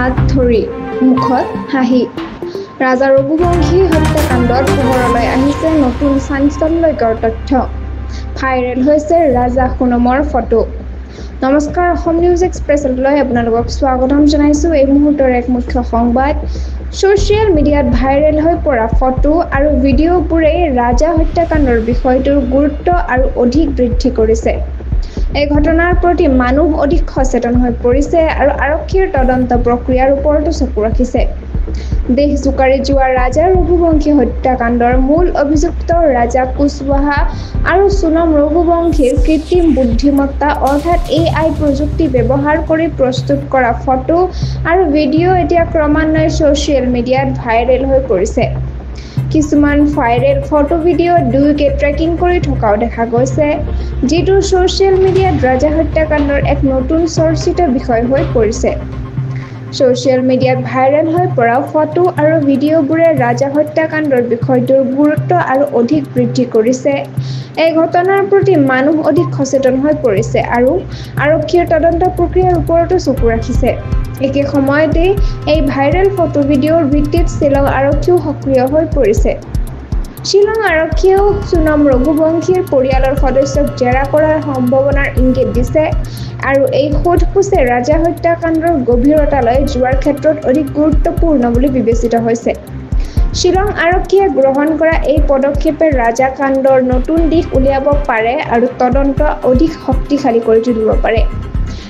হাত ধৰি মুখত হাঁহি ৰাজা ৰঘুবংশী হত্যাকাণ্ডত পোহৰলৈ আহিছে নতুন চাঞ্চল্যকৰ তথ্য ভাইৰেল হৈছে ৰাজা সুনমৰ ফটো নমস্কাৰ অসম নিউজ এক্সপ্ৰেছলৈ আপোনালোকক স্বাগতম জনাইছো এই মুহূৰ্তৰ এক মুখ্য সংবাদ সোশ্যাল মিডিয়াত ভাইৰেল হৈ পৰা ফটো আৰু ভিডিঅ'বোৰে ৰাজা হত্যাকাণ্ডৰ বিষয়টোৰ গুৰুত্ব আৰু অধিক বৃদ্ধি কৰিছে এই ঘটনাৰ প্ৰতি মানুহ অধিক সচেতন হৈ পৰিছে আৰু আৰক্ষীৰ তদন্ত প্ৰক্ৰিয়াৰ ওপৰতো চকু ৰাখিছে দেশ জোকাৰি যোৱা ৰাজা ৰঘুবংশী হত্যাকাণ্ডৰ মূল অভিযুক্ত ৰাজা কুশৱাহা আৰু সোনম ৰঘুবংশীৰ কৃত্ৰিম বুদ্ধিমত্তা অৰ্থাৎ AI প্ৰযুক্তি ব্যৱহাৰ কৰি প্ৰস্তুত কৰা ফটো আৰু ভিডিঅ' এতিয়া ক্ৰমান্বয়ে সোশ্যাল মিডিয়াত ভাইৰেল হৈ পৰিছে কিছুমান ভাইৰেল ফটো ভিডিঅ' দুয়োকে ট্ৰেকিং কৰি থকাও দেখা গৈছে যিটো সোশ্যাল মিডিয়াত ৰাজা হত্যাকাণ্ডৰ এক নতুন চৰ্চিত বিষয় হৈ পৰিছে সোশ্যাল মিডিয়াত ভাইৰেল হৈ পৰা ফটো আৰু ভিডিঅ'বোৰে ৰাজা হত্যাকাণ্ডৰ বিষয়টোৰ গুৰুত্ব আৰু অধিক বৃদ্ধি কৰিছে এই ঘটনাৰ প্ৰতি মানুহ অধিক সচেতন হৈ পৰিছে আৰু আৰক্ষীৰ তদন্ত প্ৰক্ৰিয়াৰ ওপৰতো চকু ৰাখিছে একে সময়তে এই ভাইৰেল ফটো ভিডিঅ'ৰ ভিত্তিত শ্বিলং আৰক্ষীও সক্ৰিয় হৈ পৰিছে শ্বিলং আৰক্ষীয়েও সোনম ৰঘুবংশীৰ পৰিয়ালৰ সদস্যক জেৰা কৰাৰ সম্ভাৱনাৰ ইংগিত দিছে আৰু এই সোধপোছে ৰাজা হত্যাকাণ্ডৰ গভীৰতালৈ যোৱাৰ ক্ষেত্ৰত অধিক গুৰুত্বপূৰ্ণ বুলি বিবেচিত হৈছে শ্বিলং আৰক্ষীয়ে গ্ৰহণ কৰা এই পদক্ষেপে ৰাজা কাণ্ডৰ নতুন দিশ উলিয়াব পাৰে আৰু তদন্ত অধিক শক্তিশালী কৰি তুলিব পাৰে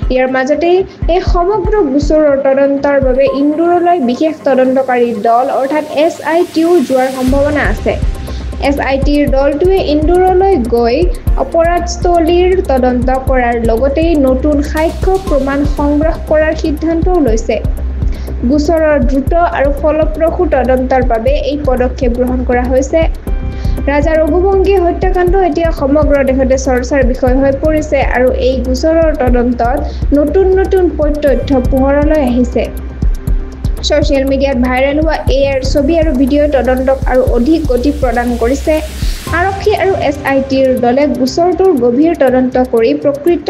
ইয়াৰ মাজতে এই সমগ্ৰ গোচৰৰ তদন্তৰ বাবে ইন্দোৰলৈ বিশেষ তদন্তকাৰী দল অৰ্থাৎ SITও যোৱাৰ সম্ভাৱনা আছে SITৰ দলটোৱে ইন্দোৰলৈ গৈ অপৰাধস্থলীৰ তদন্ত কৰাৰ লগতে নতুন সাক্ষ্য প্ৰমাণ সংগ্ৰহ কৰাৰ সিদ্ধান্তও লৈছে গোচৰৰ দ্ৰুত আৰু ফলপ্ৰসূ তদন্তৰ বাবে এই পদক্ষেপ গ্ৰহণ কৰা হৈছে ৰাজা ৰঘুবংশী হত্যাকাণ্ড এতিয়া সমগ্ৰ দেশতে চৰ্চাৰ বিষয় হৈ পৰিছে আৰু এই গোচৰৰ তদন্তত নতুন তথ্য পোহৰলৈ আহিছে সোশ্যাল মিডিয়াত ভাইৰেল হোৱা এয়াৰ ছবি আৰু ভিডিঅ' তদন্তক আৰু অধিক গতি প্ৰদান কৰিছে আৰক্ষী আৰু SITৰ দলে গোচৰটোৰ গভীৰ তদন্ত কৰি প্ৰকৃত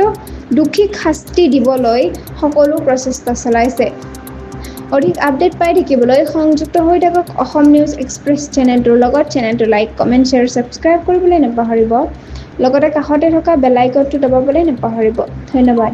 দোষীক শাস্তি দিবলৈ সকলো প্ৰচেষ্টা চলাইছে অধিক আপডেট পাই থাকিবলৈ সংযুক্ত হৈ থাকক অসম নিউজ এক্সপ্ৰেছ চেনেলটোৰ লগত চেনেলটো লাইক কমেণ্ট শ্বেয়াৰ ছাবস্ক্ৰাইব কৰিবলৈ নাপাহৰিব লগতে কাষতে থকা বেল আইকনটো দবাবলৈ নাপাহৰিব ধন্যবাদ